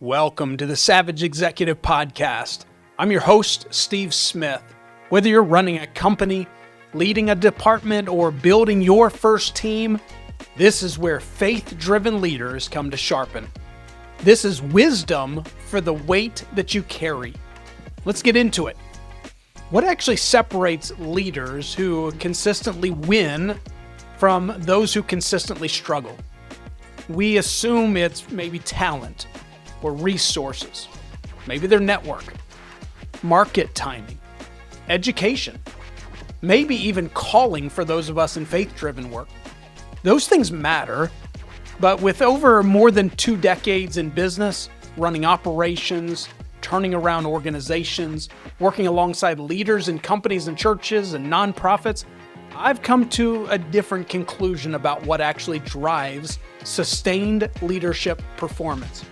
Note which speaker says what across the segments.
Speaker 1: Welcome to the Savage Executive Podcast. I'm your host, Steve Smith. Whether you're running a company, leading a department, or building your first team, this is where faith-driven leaders come to sharpen. This is wisdom for the weight that you carry. Let's get into it. What actually separates leaders who consistently win from those who consistently struggle? We assume it's maybe talent or resources, maybe their network, market timing, education, maybe even calling for those of us in faith-driven work. Those things matter, but with over more than 2 decades in business, running operations, turning around organizations, working alongside leaders in companies and churches and nonprofits, I've come to a different conclusion about what actually drives sustained leadership performance.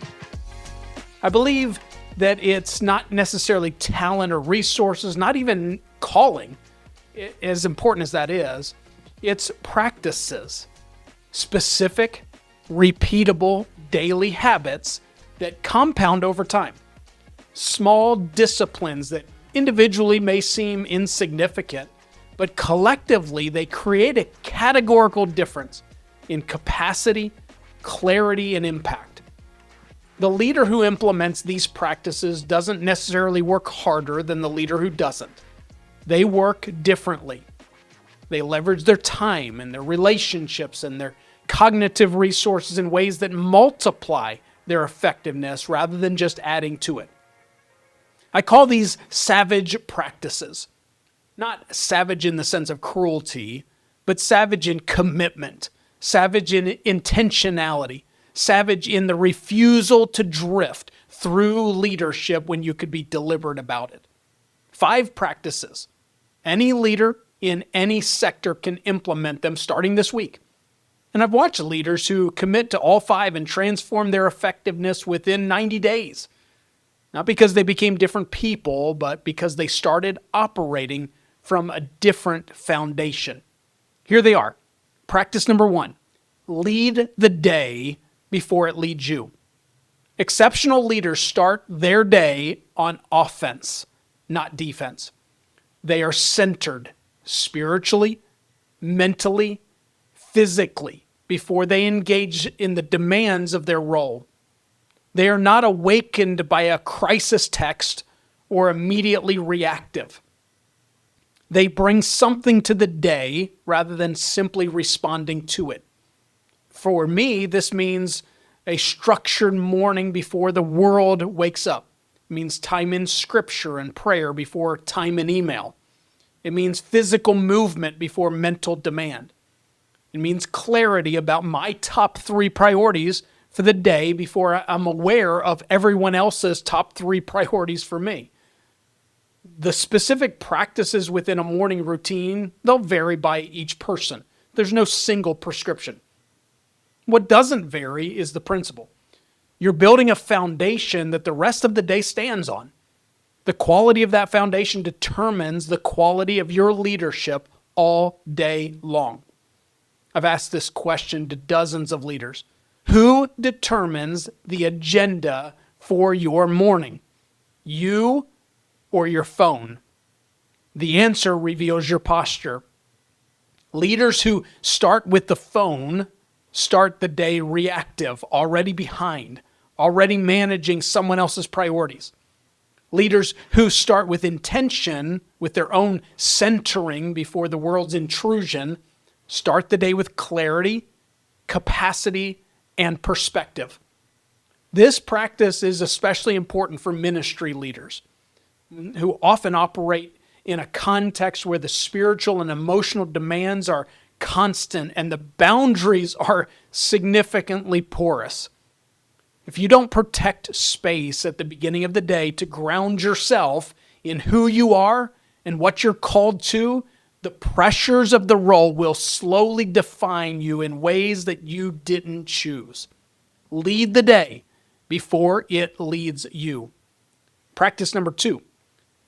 Speaker 1: I believe that it's not necessarily talent or resources, not even calling, as important as that is. It's practices, specific, repeatable daily habits that compound over time. Small disciplines that individually may seem insignificant, but collectively they create a categorical difference in capacity, clarity, and impact. The leader who implements these practices doesn't necessarily work harder than the leader who doesn't. They work differently. They leverage their time and their relationships and their cognitive resources in ways that multiply their effectiveness rather than just adding to it. I call these savage practices. Not savage in the sense of cruelty, but savage in commitment, savage in intentionality, savage in the refusal to drift through leadership when you could be deliberate about it. 5 practices. Any leader in any sector can implement them starting this week. And I've watched leaders who commit to all 5 and transform their effectiveness within 90 days. Not because they became different people, but because they started operating from a different foundation. Here they are. Practice number 1. Lead the day before it leads you. Exceptional leaders start their day on offense, not defense. They are centered spiritually, mentally, physically before they engage in the demands of their role. They are not awakened by a crisis text or immediately reactive. They bring something to the day rather than simply responding to it. For me, this means a structured morning before the world wakes up. It means time in scripture and prayer before time in email. It means physical movement before mental demand. It means clarity about my top 3 priorities for the day before I'm aware of everyone else's top 3 priorities for me. The specific practices within a morning routine, they'll vary by each person. There's no single prescription. What doesn't vary is the principle. You're building a foundation that the rest of the day stands on. The quality of that foundation determines the quality of your leadership all day long. I've asked this question to dozens of leaders. Who determines the agenda for your morning? You or your phone? The answer reveals your posture. Leaders who start with the phone start the day reactive, already behind, already managing someone else's priorities. Leaders who start with intention, with their own centering before the world's intrusion, start the day with clarity, capacity, and perspective. This practice is especially important for ministry leaders who often operate in a context where the spiritual and emotional demands are constant and the boundaries are significantly porous. If you don't protect space at the beginning of the day to ground yourself in who you are and what you're called to, the pressures of the role will slowly define you in ways that you didn't choose. Lead the day before it leads you. Practice number 2,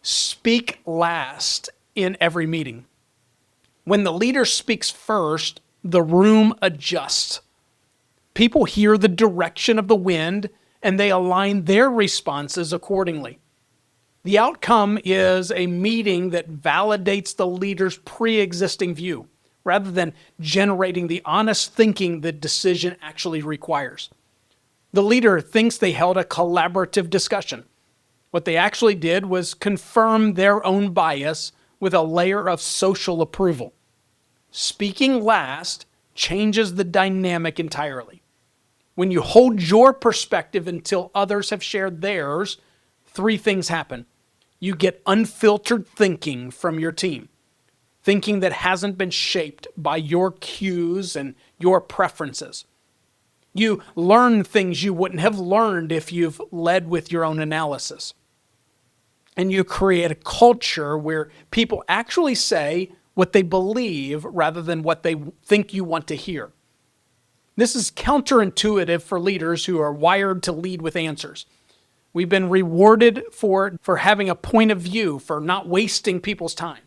Speaker 1: speak last in every meeting. When the leader speaks first, the room adjusts. People hear the direction of the wind and they align their responses accordingly. The outcome is a meeting that validates the leader's pre-existing view, rather than generating the honest thinking the decision actually requires. The leader thinks they held a collaborative discussion. What they actually did was confirm their own bias with a layer of social approval. Speaking last changes the dynamic entirely. When you hold your perspective until others have shared theirs, three things happen. You get unfiltered thinking from your team, thinking that hasn't been shaped by your cues and your preferences. You learn things you wouldn't have learned if you've led with your own analysis. And you create a culture where people actually say what they believe rather than what they think you want to hear. This is counterintuitive for leaders who are wired to lead with answers. We've been rewarded for having a point of view, for not wasting people's time.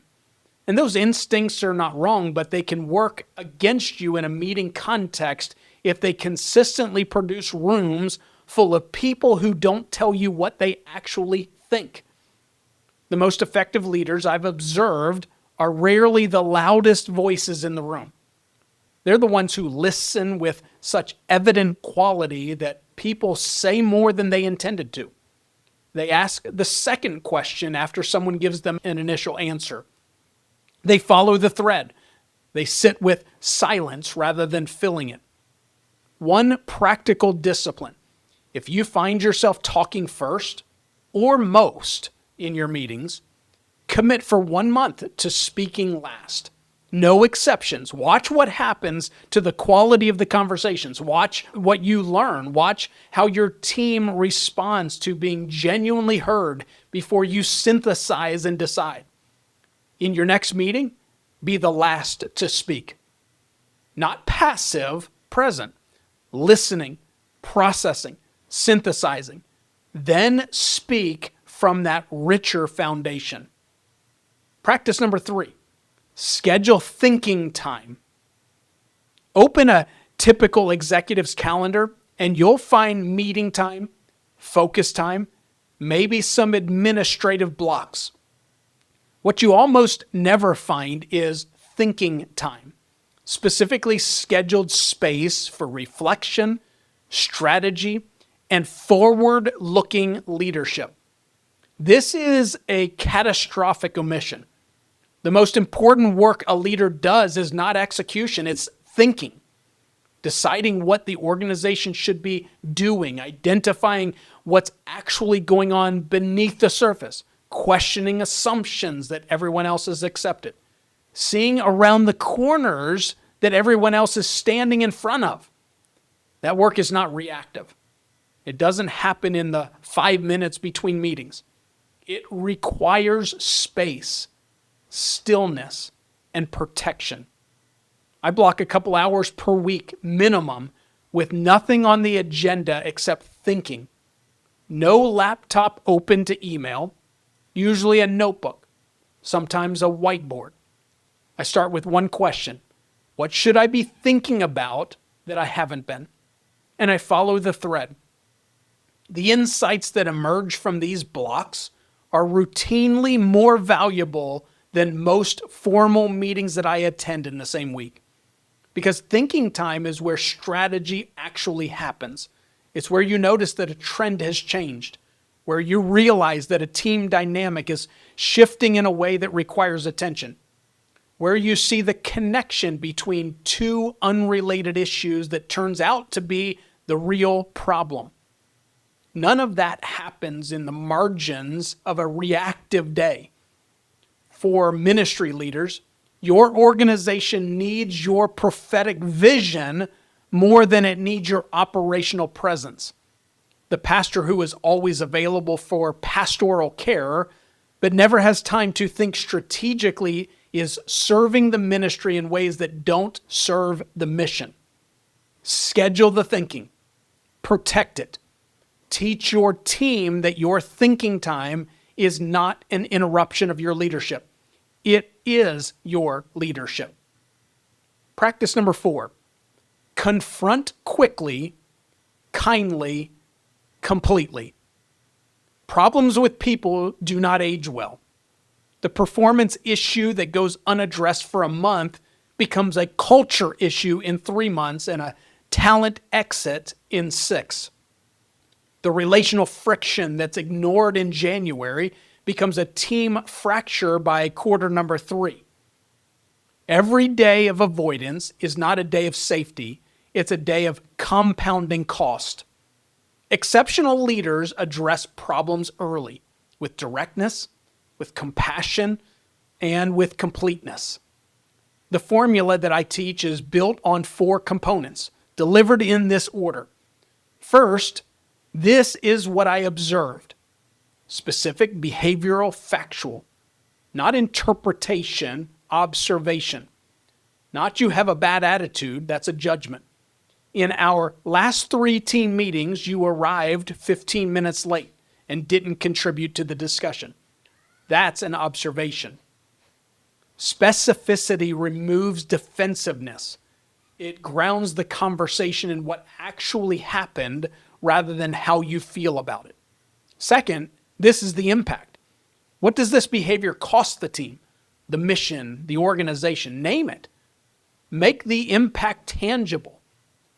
Speaker 1: And those instincts are not wrong, but they can work against you in a meeting context if they consistently produce rooms full of people who don't tell you what they actually think. The most effective leaders I've observed are rarely the loudest voices in the room. They're the ones who listen with such evident quality that people say more than they intended to. They ask the second question after someone gives them an initial answer. They follow the thread. They sit with silence rather than filling it. One practical discipline. If you find yourself talking first or most in your meetings, commit for 1 month to speaking last. No exceptions. Watch what happens to the quality of the conversations. Watch what you learn. Watch how your team responds to being genuinely heard before you synthesize and decide. In your next meeting, be the last to speak. Not passive, present. Listening, processing, synthesizing. Then speak from that richer foundation. Practice number 3. Schedule thinking time. Open a typical executive's calendar and you'll find meeting time, focus time, maybe some administrative blocks. What you almost never find is thinking time, specifically scheduled space for reflection, strategy, and forward-looking leadership. This is a catastrophic omission. The most important work a leader does is not execution, it's thinking. Deciding what the organization should be doing, identifying what's actually going on beneath the surface, questioning assumptions that everyone else has accepted, seeing around the corners that everyone else is standing in front of. That work is not reactive. It doesn't happen in the 5 minutes between meetings. It requires space, stillness, and protection. I block a couple hours per week minimum with nothing on the agenda except thinking. No laptop open to email, usually a notebook, sometimes a whiteboard. I start with one question. What should I be thinking about that I haven't been? And I follow the thread. The insights that emerge from these blocks are routinely more valuable than most formal meetings that I attend in the same week. Because thinking time is where strategy actually happens. It's where you notice that a trend has changed, where you realize that a team dynamic is shifting in a way that requires attention, where you see the connection between two unrelated issues that turns out to be the real problem. None of that happens in the margins of a reactive day. For ministry leaders, your organization needs your prophetic vision more than it needs your operational presence. The pastor who is always available for pastoral care, but never has time to think strategically, is serving the ministry in ways that don't serve the mission. Schedule the thinking. Protect it. Teach your team that your thinking time is not an interruption of your leadership. It is your leadership. Practice number 4. Confront quickly, kindly, completely. Problems with people do not age well. The performance issue that goes unaddressed for a month becomes a culture issue in 3 months and a talent exit in 6. The relational friction that's ignored in January becomes a team fracture by quarter number 3. Every day of avoidance is not a day of safety. It's a day of compounding cost. Exceptional leaders address problems early with directness, with compassion, and with completeness. The formula that I teach is built on 4 components, delivered in this order. First, this is what I observed. Specific, behavioral, factual. Not interpretation, observation. Not you have a bad attitude, that's a judgment. In our last 3 team meetings, you arrived 15 minutes late and didn't contribute to the discussion. That's an observation. Specificity removes defensiveness. It grounds the conversation in what actually happened rather than how you feel about it. Second, this is the impact. What does this behavior cost the team, the mission, the organization? Name it. Make the impact tangible.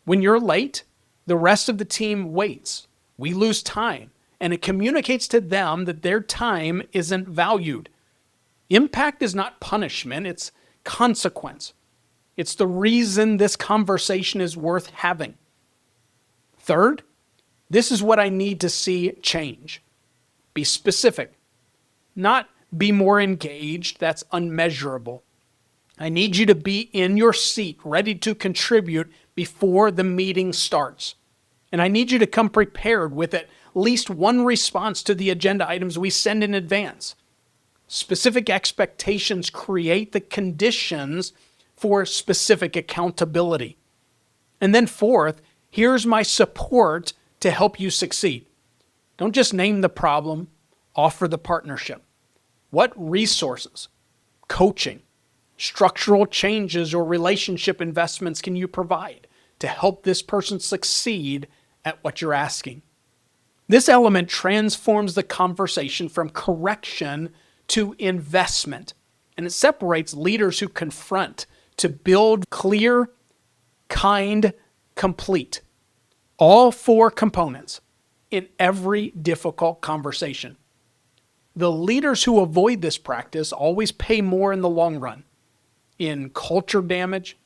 Speaker 1: When you're late, the rest of the team waits. We lose time, and it communicates to them that their time isn't valued. Impact is not punishment, it's consequence. It's the reason this conversation is worth having. Third, this is what I need to see change. Be specific, not be more engaged. That's unmeasurable. I need you to be in your seat, ready to contribute before the meeting starts. And I need you to come prepared with at least one response to the agenda items we send in advance. Specific expectations create the conditions for specific accountability. And then fourth, here's my support to help you succeed. Don't just name the problem, offer the partnership. What resources, coaching, structural changes, or relationship investments can you provide to help this person succeed at what you're asking? This element transforms the conversation from correction to investment, and it separates leaders who confront to build clear, kind, complete. All 4 components in every difficult conversation. The leaders who avoid this practice always pay more in the long run, in culture damage,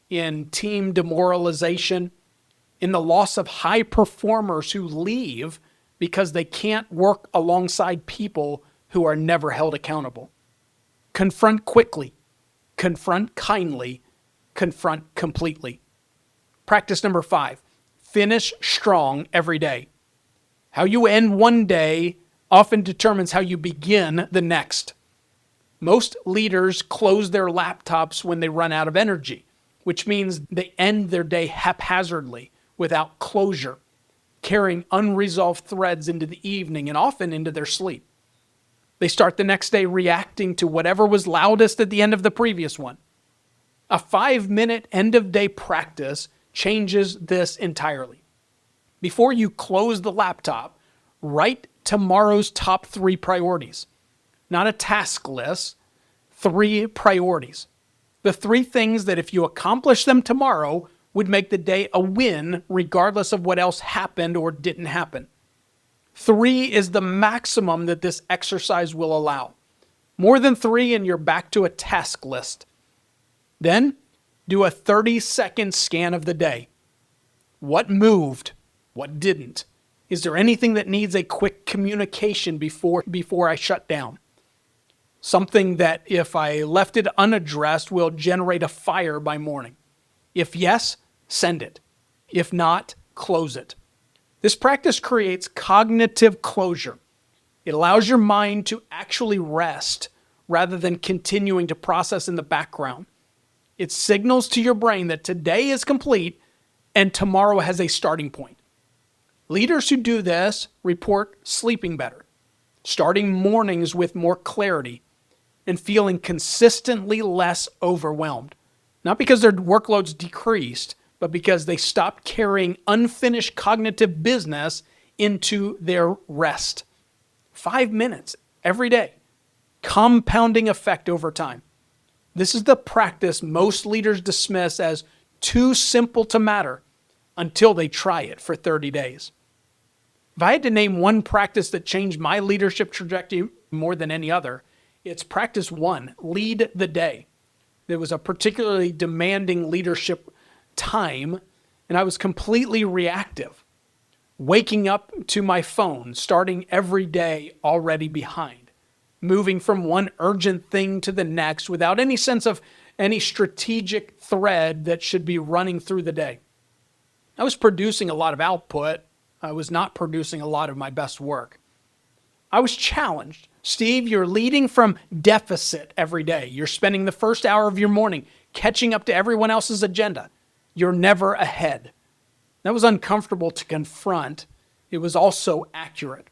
Speaker 1: in team demoralization, in the loss of high performers who leave because they can't work alongside people who are never held accountable. Confront quickly, confront kindly, confront completely. Practice number 5, finish strong every day. How you end one day often determines how you begin the next. Most leaders close their laptops when they run out of energy, which means they end their day haphazardly without closure, carrying unresolved threads into the evening and often into their sleep. They start the next day reacting to whatever was loudest at the end of the previous one. A 5-minute end-of-day practice changes this entirely. Before you close the laptop, write tomorrow's top 3 priorities. Not a task list, 3 priorities. The 3 things that if you accomplish them tomorrow would make the day a win regardless of what else happened or didn't happen. 3 is the maximum that this exercise will allow. More than 3 and you're back to a task list. Then do a 30-second scan of the day. What moved? What didn't? Is there anything that needs a quick communication before I shut down? Something that if I left it unaddressed will generate a fire by morning. If yes, send it. If not, close it. This practice creates cognitive closure. It allows your mind to actually rest rather than continuing to process in the background. It signals to your brain that today is complete and tomorrow has a starting point. Leaders who do this report sleeping better, starting mornings with more clarity, and feeling consistently less overwhelmed. Not because their workloads decreased, but because they stopped carrying unfinished cognitive business into their rest. 5 minutes every day. Compounding effect over time. This is the practice most leaders dismiss as too simple to matter until they try it for 30 days. If I had to name one practice that changed my leadership trajectory more than any other, it's practice 1, lead the day. There was a particularly demanding leadership time, and I was completely reactive, waking up to my phone, starting every day already behind, moving from one urgent thing to the next without any sense of any strategic thread that should be running through the day. I was producing a lot of output. I was not producing a lot of my best work. I was challenged. Steve, you're leading from deficit every day. You're spending the first hour of your morning catching up to everyone else's agenda. You're never ahead. That was uncomfortable to confront. It was also accurate.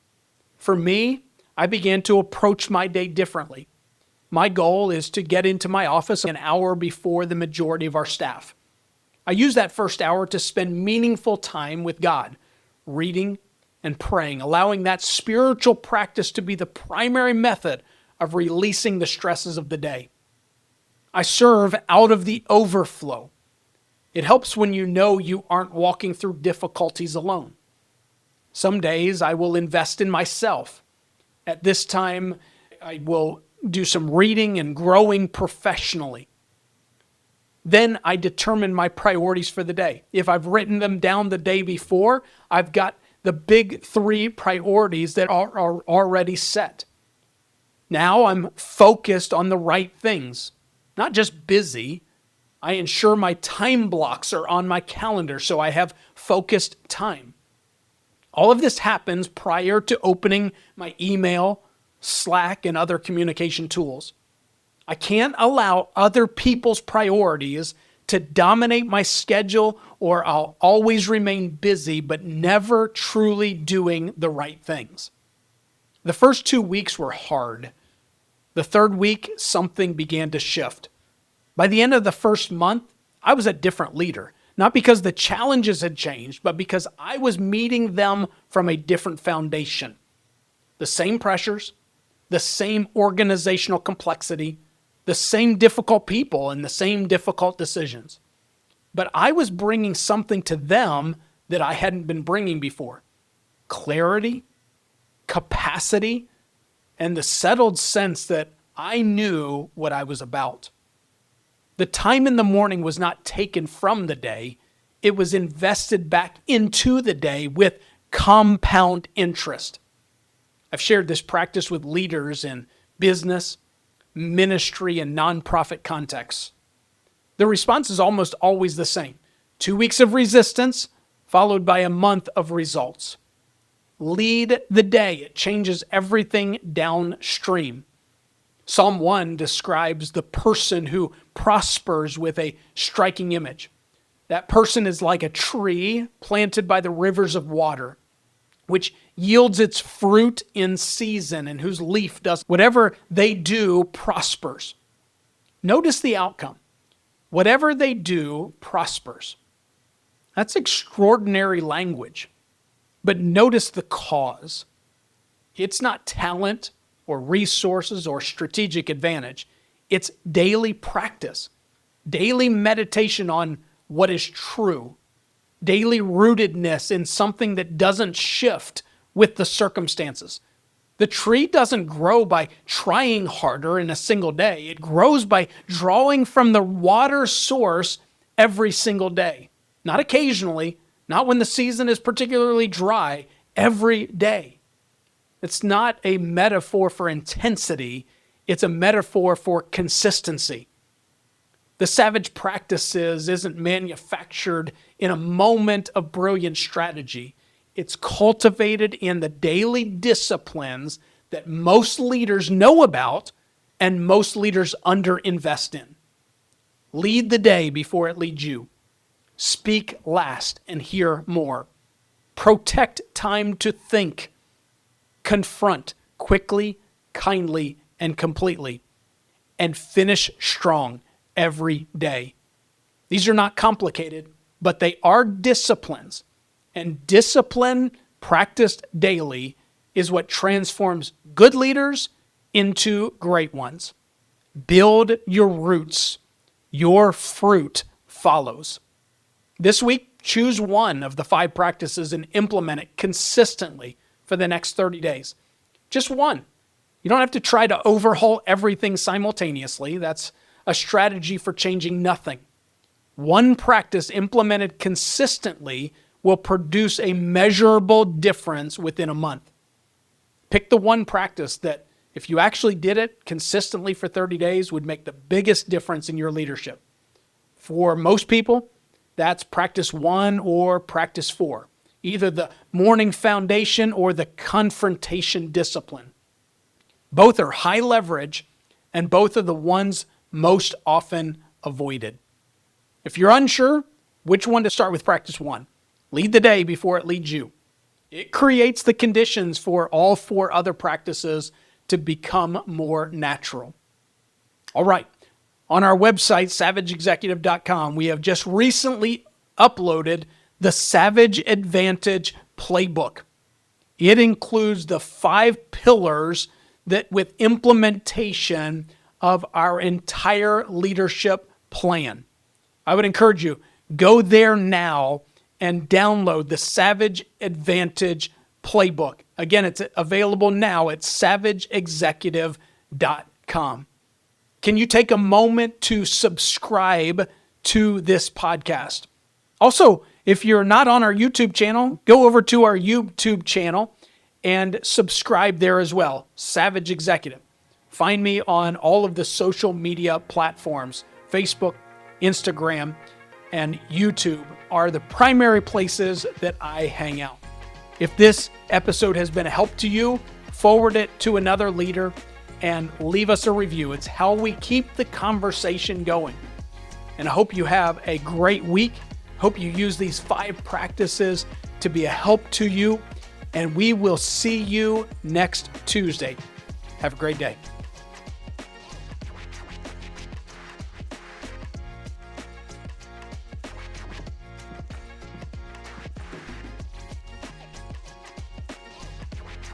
Speaker 1: For me, I began to approach my day differently. My goal is to get into my office an hour before the majority of our staff. I use that first hour to spend meaningful time with God, reading and praying, allowing that spiritual practice to be the primary method of releasing the stresses of the day. I serve out of the overflow. It helps when you know you aren't walking through difficulties alone. Some days I will invest in myself. At this time, I will do some reading and growing professionally. Then I determine my priorities for the day. If I've written them down the day before, I've got the big 3 priorities that are already set. Now I'm focused on the right things, not just busy. I ensure my time blocks are on my calendar so I have focused time. All of this happens prior to opening my email, Slack, and other communication tools. I can't allow other people's priorities to dominate my schedule, or I'll always remain busy but never truly doing the right things. The first 2 weeks were hard. The third week, something began to shift. By the end of the first month, I was a different leader, not because the challenges had changed, but because I was meeting them from a different foundation. The same pressures, the same organizational complexity, the same difficult people, and the same difficult decisions. But I was bringing something to them that I hadn't been bringing before. Clarity, capacity, and the settled sense that I knew what I was about. The time in the morning was not taken from the day. It was invested back into the day with compound interest. I've shared this practice with leaders in business, ministry, and nonprofit contexts. The response is almost always the same. 2 weeks of resistance, followed by a month of results. Lead the day. It changes everything downstream. Psalm 1 describes the person who prospers with a striking image. That person is like a tree planted by the rivers of water, which yields its fruit in season and whose leaf does whatever they do prospers. Notice the outcome. Whatever they do prospers. That's extraordinary language. But notice the cause. It's not talent or resources or strategic advantage. It's daily practice, daily meditation on what is true, daily rootedness in something that doesn't shift with the circumstances. The tree doesn't grow by trying harder in a single day. It grows by drawing from the water source every single day. Not occasionally, not when the season is particularly dry, every day. It's not a metaphor for intensity. It's a metaphor for consistency. The savage practices isn't manufactured in a moment of brilliant strategy. It's cultivated in the daily disciplines that most leaders know about and most leaders underinvest in. Lead the day before it leads you. Speak last and hear more. Protect time to think. Confront quickly, kindly, and completely. And finish strong every day. These are not complicated, but they are disciplines. And discipline practiced daily is what transforms good leaders into great ones. Build your roots. Your fruit follows. This week, choose one of the 5 practices and implement it consistently for the next 30 days. Just one. You don't have to try to overhaul everything simultaneously. That's a strategy for changing nothing. One practice implemented consistently will produce a measurable difference within a month. Pick the one practice that, if you actually did it consistently for 30 days, would make the biggest difference in your leadership. For most people, that's practice 1 or practice 4, either the morning foundation or the confrontation discipline. Both are high leverage, and both are the ones most often avoided. If you're unsure which one to start with practice 1, lead the day before it leads you. It creates the conditions for all 4 other practices to become more natural. All right. On our website, savageexecutive.com, we have just recently uploaded the Savage Advantage Playbook. It includes the 5 pillars that with implementation of our entire leadership plan. I would encourage you, go there now and download the Savage Advantage Playbook. Again, it's available now at savageexecutive.com. Can you take a moment to subscribe to this podcast? Also, if you're not on our YouTube channel, go over to our YouTube channel and subscribe there as well, Savage Executive. Find me on all of the social media platforms. Facebook, Instagram, and YouTube are the primary places that I hang out. If this episode has been a help to you, forward it to another leader and leave us a review. It's how we keep the conversation going. And I hope you have a great week. Hope you use these 5 practices to be a help to you. And we will see you next Tuesday. Have a great day.